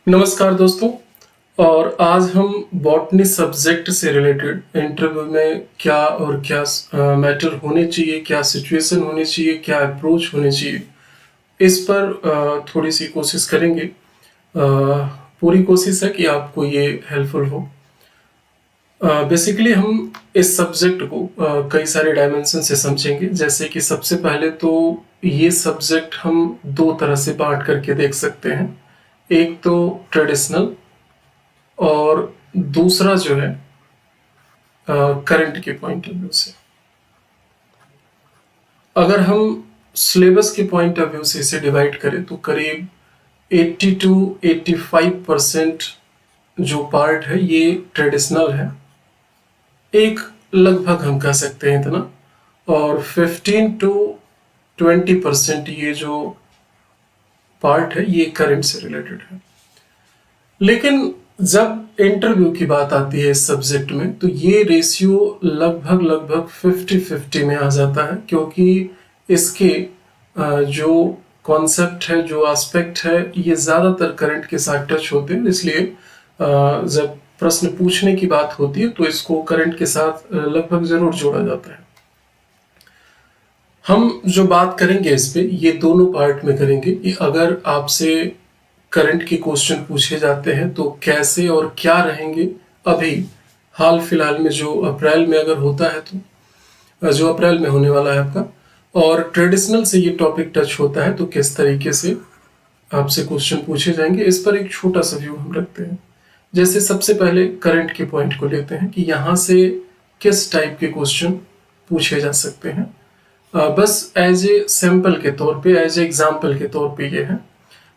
नमस्कार दोस्तों। और आज हम बॉटनी सब्जेक्ट से रिलेटेड इंटरव्यू में क्या और क्या मैटर होने चाहिए, क्या सिचुएशन होनी चाहिए, क्या अप्रोच होनी चाहिए, इस पर थोड़ी सी कोशिश करेंगे। पूरी कोशिश है कि आपको ये हेल्पफुल हो। बेसिकली हम इस सब्जेक्ट को कई सारे डायमेंशन से समझेंगे। जैसे कि सबसे पहले तो ये सब्जेक्ट हम दो तरह से बांट करके देख सकते हैं। एक तो ट्रेडिशनल और दूसरा जो है करंट के पॉइंट ऑफ व्यू से। अगर हम सिलेबस के पॉइंट ऑफ व्यू से इसे डिवाइड करें तो करीब 80 टू 85% जो पार्ट है ये ट्रेडिशनल है, एक लगभग हम कह सकते हैं इतना। और 15 टू 20% ये जो पार्ट है ये करंट से रिलेटेड है। लेकिन जब इंटरव्यू की बात आती है इस सब्जेक्ट में तो ये रेशियो लगभग लगभग 50-50 में आ जाता है, क्योंकि इसके जो कॉन्सेप्ट है, जो एस्पेक्ट है, ये ज़्यादातर करंट के साथ टच होते हैं। इसलिए जब प्रश्न पूछने की बात होती है तो इसको करंट के साथ लगभग ज़रूर जोड़ा जाता है। हम जो बात करेंगे इस पे ये दोनों पार्ट में करेंगे कि अगर आपसे करंट के क्वेश्चन पूछे जाते हैं तो कैसे और क्या रहेंगे। अभी हाल फिलहाल में जो अप्रैल में अगर होता है तो जो अप्रैल में होने वाला है आपका, और ट्रेडिशनल से ये टॉपिक टच होता है तो किस तरीके से आपसे क्वेश्चन पूछे जाएंगे, इस पर एक छोटा सा व्यू हम रखते हैं। जैसे सबसे पहले करंट के पॉइंट को लेते हैं कि यहाँ से किस टाइप के क्वेश्चन पूछे जा सकते हैं। बस एज ए सैंपल के तौर पे, एज ए एग्जाम्पल के तौर पे ये है।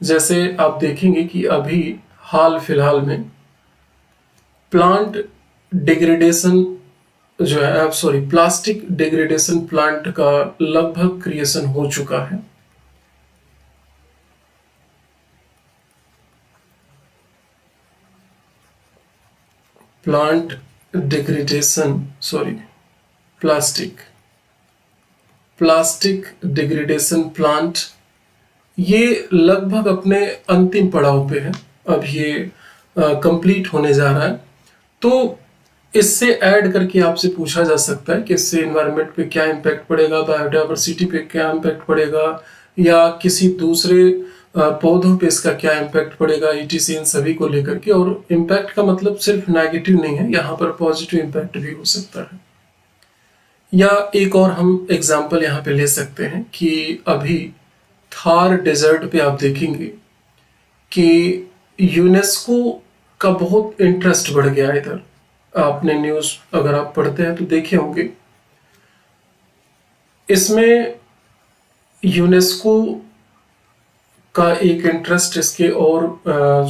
जैसे आप देखेंगे कि अभी हाल फिलहाल में प्लांट डिग्रेडेशन जो है, सॉरी, प्लास्टिक डिग्रेडेशन प्लांट का लगभग क्रिएशन हो चुका है। Plant degradation, sorry, plastic plastic degradation plant ये लगभग अपने अंतिम पड़ाव पे है। अब ये कंप्लीट होने जा रहा है। तो इससे ऐड करके आपसे पूछा जा सकता है कि इससे एनवायरनमेंट पे क्या इम्पैक्ट पड़ेगा, बायोडाइवर्सिटी पे क्या इम्पैक्ट पड़ेगा, या किसी दूसरे पौधों पे इसका क्या इम्पैक्ट पड़ेगा, ईटीसी, इन सभी को लेकर के। और इम्पैक्ट का मतलब सिर्फ नेगेटिव नहीं है, यहाँ पर पॉजिटिव इम्पैक्ट भी हो सकता है। या एक और हम एग्जाम्पल यहाँ पे ले सकते हैं कि अभी थार डेजर्ट पे आप देखेंगे कि यूनेस्को का बहुत इंटरेस्ट बढ़ गया है इधर। आपने न्यूज़ अगर आप पढ़ते हैं तो देखे होंगे, इसमें यूनेस्को का एक इंटरेस्ट इसके और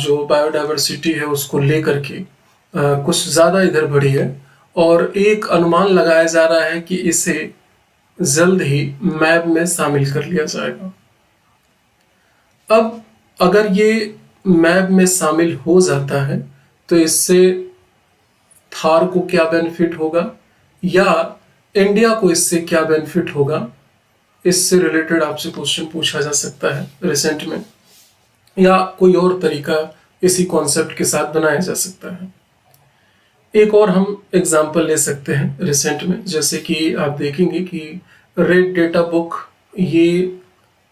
जो बायोडाइवर्सिटी है उसको लेकर के कुछ ज़्यादा इधर बढ़ी है। और एक अनुमान लगाया जा रहा है कि इसे जल्द ही मैप में शामिल कर लिया जाएगा। अब अगर ये मैप में शामिल हो जाता है तो इससे थार को क्या बेनिफिट होगा, या इंडिया को इससे क्या बेनिफिट होगा, इससे रिलेटेड आपसे क्वेश्चन पूछा जा सकता है रिसेंट में। या कोई और तरीका इसी कॉन्सेप्ट के साथ बनाया जा सकता है। एक और हम एग्जांपल ले सकते हैं रिसेंट में, जैसे कि आप देखेंगे कि रेड डेटा बुक ये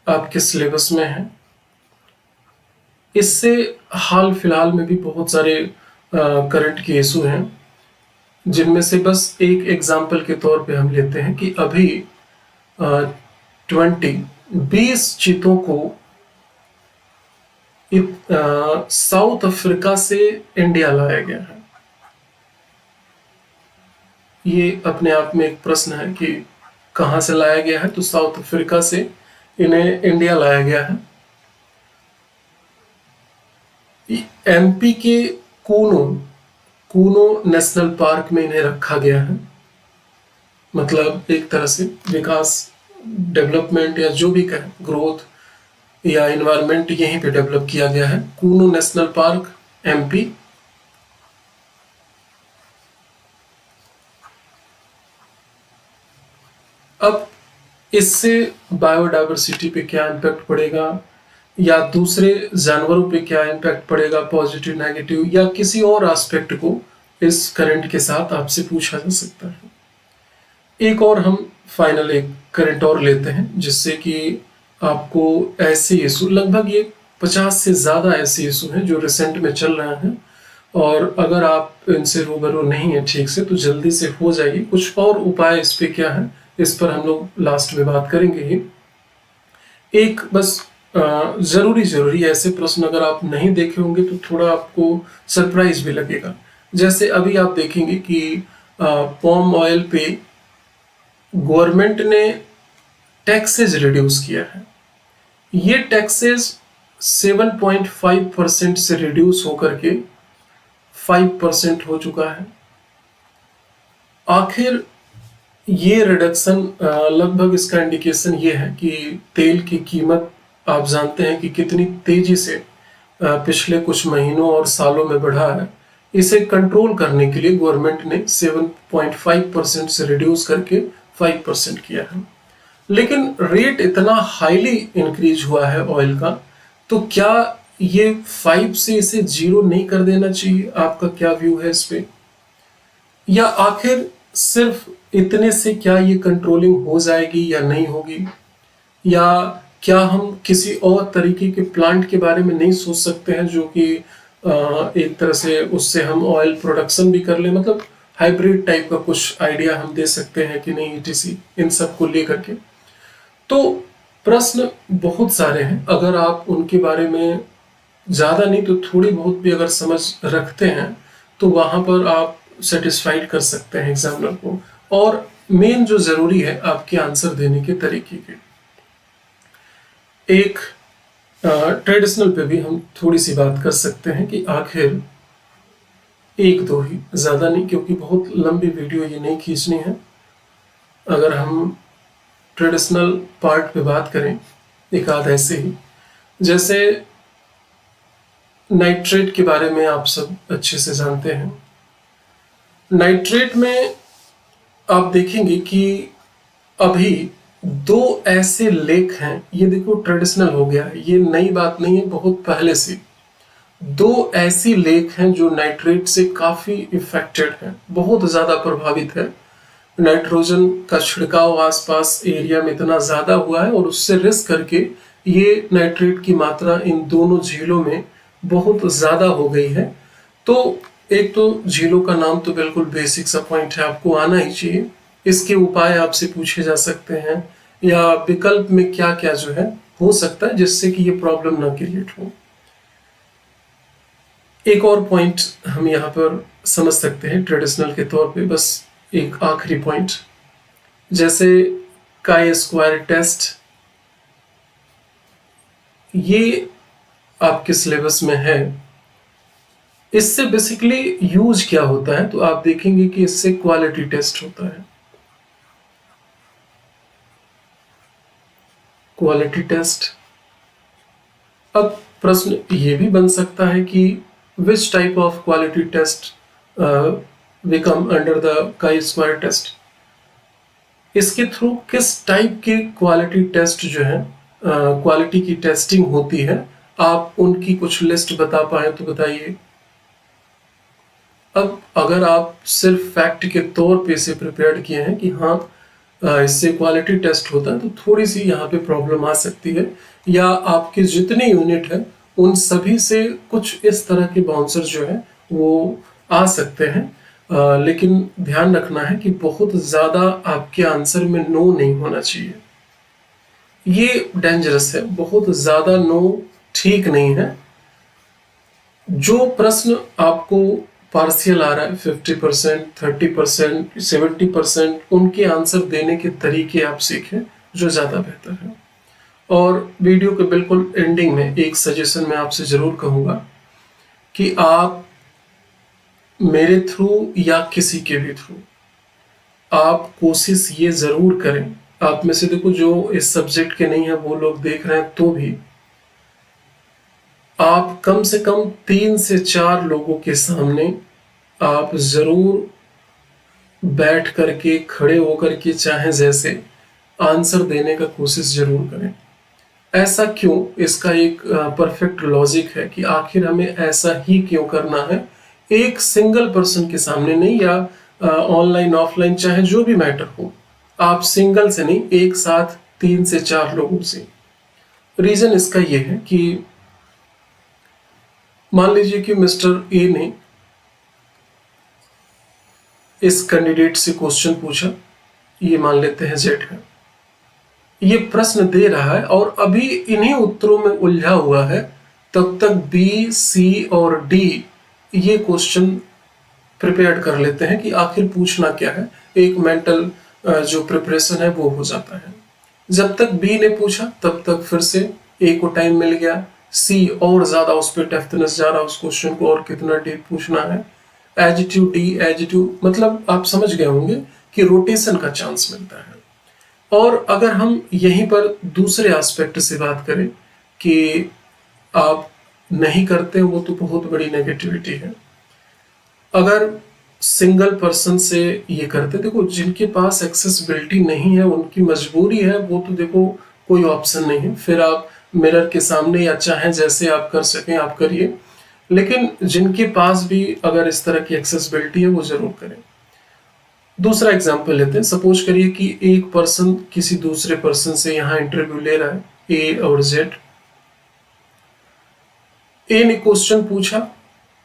आपके सिलेबस में है। इससे हाल फिलहाल में भी बहुत सारे करंट के इशू हैं, जिनमें से बस एक एग्जांपल के तौर पे हम लेते हैं कि अभी 20 चीतों को साउथ अफ्रीका से इंडिया लाया गया है। ये अपने आप में एक प्रश्न है कि कहाँ से लाया गया है, तो साउथ अफ्रीका से इन्हें इंडिया लाया गया है। एमपी के कूनो कूनो नेशनल पार्क में इन्हें रखा गया है। मतलब एक तरह से विकास, डेवलपमेंट, या जो भी कहें, ग्रोथ या इन्वायरमेंट यहीं पे डेवलप किया गया है, कूनो नेशनल पार्क, एमपी। अब इससे बायोडाइवर्सिटी पे क्या इम्पैक्ट पड़ेगा, या दूसरे जानवरों पे क्या इम्पैक्ट पड़ेगा, पॉजिटिव नेगेटिव, या किसी और एस्पेक्ट को इस करंट के साथ आपसे पूछा जा सकता है। एक और हम फाइनल एक करंट और लेते हैं जिससे कि आपको ऐसे इशू, लगभग ये 50 से ज़्यादा ऐसे इशू हैं जो रिसेंट में चल रहे हैं, और अगर आप इनसे रूबरू नहीं है ठीक से तो जल्दी से हो जाइए। कुछ और उपाय इस पे क्या है, इस पर हम लोग लास्ट में बात करेंगे ही। एक बस जरूरी ऐसे प्रश्न अगर आप नहीं देखे होंगे तो थोड़ा आपको सरप्राइज भी लगेगा। जैसे अभी आप देखेंगे कि पॉम ऑयल पे गवर्नमेंट ने टैक्सेस रिड्यूस किया है। ये टैक्सेस 7.5% से रिड्यूस होकर के 5% हो चुका है। आखिर ये रिडक्शन लगभग इसका इंडिकेशन ये है कि तेल की कीमत आप जानते हैं कि कितनी तेजी से पिछले कुछ महीनों और सालों में बढ़ा है। इसे कंट्रोल करने के लिए गवर्नमेंट ने 7.5% से रिड्यूस करके 5% किया है। लेकिन रेट इतना हाईली इंक्रीज हुआ है ऑयल का, तो क्या ये 5 से इसे 0 नहीं कर देना चाहिए? आपका क्या व्यू है इस पे? या आखिर सिर्फ इतने से क्या ये कंट्रोलिंग हो जाएगी या नहीं होगी? या क्या हम किसी और तरीके के प्लांट के बारे में नहीं सोच सकते हैं जो कि एक तरह से उससे हम ऑयल प्रोडक्शन भी कर ले, मतलब हाइब्रिड टाइप का कुछ आइडिया हम दे सकते हैं कि नहीं, ईटीसी इन सब को लेकर के? तो प्रश्न बहुत सारे हैं। अगर आप उनके बारे में ज़्यादा नहीं तो थोड़ी बहुत भी अगर समझ रखते हैं तो वहाँ पर आप सेटिस्फाइड कर सकते हैं एग्जामिनर को। और मेन जो ज़रूरी है आपके आंसर देने के तरीके के, एक ट्रेडिशनल पे भी हम थोड़ी सी बात कर सकते हैं कि आखिर एक दो ही, ज़्यादा नहीं, क्योंकि बहुत लंबी वीडियो ये नहीं खींचनी है। अगर हम ट्रेडिशनल पार्ट पे बात करें एक आध ऐसे ही, जैसे नाइट्रेट के बारे में आप सब अच्छे से जानते हैं। नाइट्रेट में आप देखेंगे कि अभी दो ऐसे लेख हैं, ये देखो ट्रेडिशनल हो गया है, ये नई बात नहीं है, बहुत पहले से दो ऐसी लेख हैं जो नाइट्रेट से काफी इफेक्टेड हैं, बहुत ज्यादा प्रभावित है। नाइट्रोजन का छिड़काव आसपास एरिया में इतना ज्यादा हुआ है और उससे रिस्क करके ये नाइट्रेट की मात्रा इन दोनों झीलों में बहुत ज्यादा हो गई है। तो एक तो झीलों का नाम तो बिल्कुल बेसिक सा पॉइंट है, आपको आना ही चाहिए। इसके उपाय आपसे पूछे जा सकते हैं या विकल्प में क्या क्या जो है हो सकता है जिससे कि ये प्रॉब्लम ना क्रिएट हो। एक और पॉइंट हम यहाँ पर समझ सकते हैं ट्रेडिशनल के तौर पे, बस एक आखिरी पॉइंट, जैसे काई स्क्वायर टेस्ट, ये आपके सिलेबस में है। इससे बेसिकली यूज क्या होता है, तो आप देखेंगे कि इससे क्वालिटी टेस्ट होता है। Quality test. अब प्रश्न ये भी बन सकता है कि which type of quality test we come under the chi square test. इसके थ्रू किस टाइप के क्वालिटी टेस्ट जो है, क्वालिटी की टेस्टिंग होती है, आप उनकी कुछ लिस्ट बता पाए तो बताइए। अब अगर आप सिर्फ फैक्ट के तौर पे इसे प्रिपेयर किए हैं कि हाँ इससे क्वालिटी टेस्ट होता है, तो थोड़ी सी यहाँ पे प्रॉब्लम आ सकती है। या आपके जितने यूनिट है उन सभी से कुछ इस तरह के बाउंसर जो है वो आ सकते हैं। लेकिन ध्यान रखना है कि बहुत ज्यादा आपके आंसर में नो नहीं होना चाहिए, ये डेंजरस है। बहुत ज्यादा नो ठीक नहीं है। जो प्रश्न आपको पार्शियल आ रहा है 50%, 30%, 70%, उनके आंसर देने के तरीके आप सीखें जो ज्यादा बेहतर है। और वीडियो के बिल्कुल एंडिंग में एक सजेशन मैं आपसे जरूर कहूंगा कि आप मेरे थ्रू या किसी के भी थ्रू आप कोशिश ये जरूर करें, आप में से देखो जो इस सब्जेक्ट के नहीं है वो लोग देख रहे हैं तो भी आप कम से कम 3 से 4 लोगों के सामने आप जरूर बैठ करके, खड़े होकर के, चाहे जैसे, आंसर देने का कोशिश जरूर करें। ऐसा क्यों, इसका एक परफेक्ट लॉजिक है कि आखिर हमें ऐसा ही क्यों करना है। एक सिंगल पर्सन के सामने नहीं, या ऑनलाइन ऑफलाइन चाहे जो भी मैटर हो, आप सिंगल से नहीं, एक साथ 3 से 4 लोगों से। रीजन इसका यह है कि मान लीजिए कि मिस्टर ए ने इस कैंडिडेट से क्वेश्चन पूछा, ये मान लेते हैं जेड है, ये प्रश्न दे रहा है और अभी इन्हीं उत्तरों में उलझा हुआ है, तब तक बी, सी और डी ये क्वेश्चन प्रिपेयर कर लेते हैं कि आखिर पूछना क्या है। एक मेंटल जो प्रिपरेशन है वो हो जाता है। जब तक बी ने पूछा तब तक फिर से ए को टाइम मिल गया, सी और ज्यादा उस पर डेप्थनेस जा रहा उस क्वेश्चन को और कितना डीप पूछना है, एजिटिव डी एजिटिव, मतलब आप समझ गए होंगे कि रोटेशन का चांस मिलता है। और अगर हम यहीं पर दूसरे एस्पेक्ट से बात करें कि आप नहीं करते, वो तो बहुत बड़ी नेगेटिविटी है। अगर सिंगल पर्सन से ये करते, देखो जिनके पास एक्सेसिबिलिटी नहीं है उनकी मजबूरी है, वो तो देखो कोई ऑप्शन नहीं है, फिर आप मिरर के सामने या चाहे जैसे आप कर सकें आप करिए, लेकिन जिनके पास भी अगर इस तरह की एक्सेसिबिलिटी है वो जरूर करें। दूसरा एग्जांपल लेते हैं। सपोज करिए कि एक पर्सन किसी दूसरे पर्सन से यहाँ इंटरव्यू ले रहा है, ए और जेड। ए ने क्वेश्चन पूछा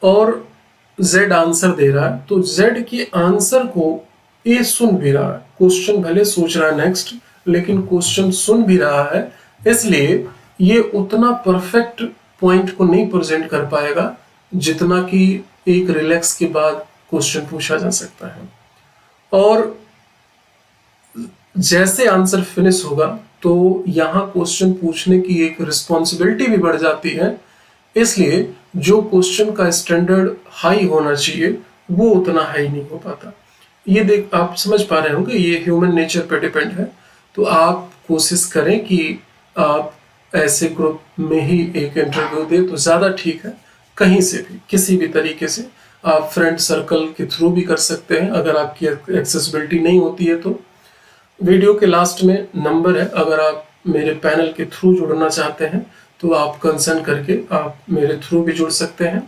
और जेड आंसर दे रहा है, तो जेड के आंसर को ए सुन भी रहा है। क्वेश्चन भले सोच रहा है नेक्स्ट, लेकिन क्वेश्चन सुन भी रहा है, इसलिए ये उतना परफेक्ट पॉइंट को नहीं प्रेजेंट कर पाएगा जितना कि एक रिलैक्स के बाद क्वेश्चन पूछा जा सकता है। और जैसे आंसर फिनिश होगा तो यहां क्वेश्चन पूछने की एक रिस्पॉन्सिबिलिटी भी बढ़ जाती है, इसलिए जो क्वेश्चन का स्टैंडर्ड हाई होना चाहिए वो उतना हाई नहीं हो पाता। ये देख आप समझ पा रहे होंगे, ये ह्यूमन नेचर पे डिपेंड है। तो आप कोशिश करें कि आप ऐसे ग्रुप में ही एक इंटरव्यू दें तो ज्यादा ठीक है। कहीं से भी किसी भी तरीके से आप फ्रेंड सर्कल के थ्रू भी कर सकते हैं, अगर आपकी एक्सेसिबिलिटी नहीं होती है तो। वीडियो के लास्ट में नंबर है, अगर आप मेरे पैनल के थ्रू जुड़ना चाहते हैं तो आप कंसर्न करके आप मेरे थ्रू भी जुड़ सकते हैं।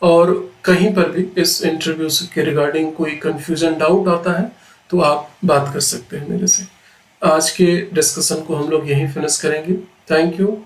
और कहीं पर भी इस इंटरव्यू के रिगार्डिंग कोई कंफ्यूजन डाउट आता है तो आप बात कर सकते हैं मेरे से। आज के डिस्कशन को हम लोग यहीं फिनिश करेंगे। Thank you.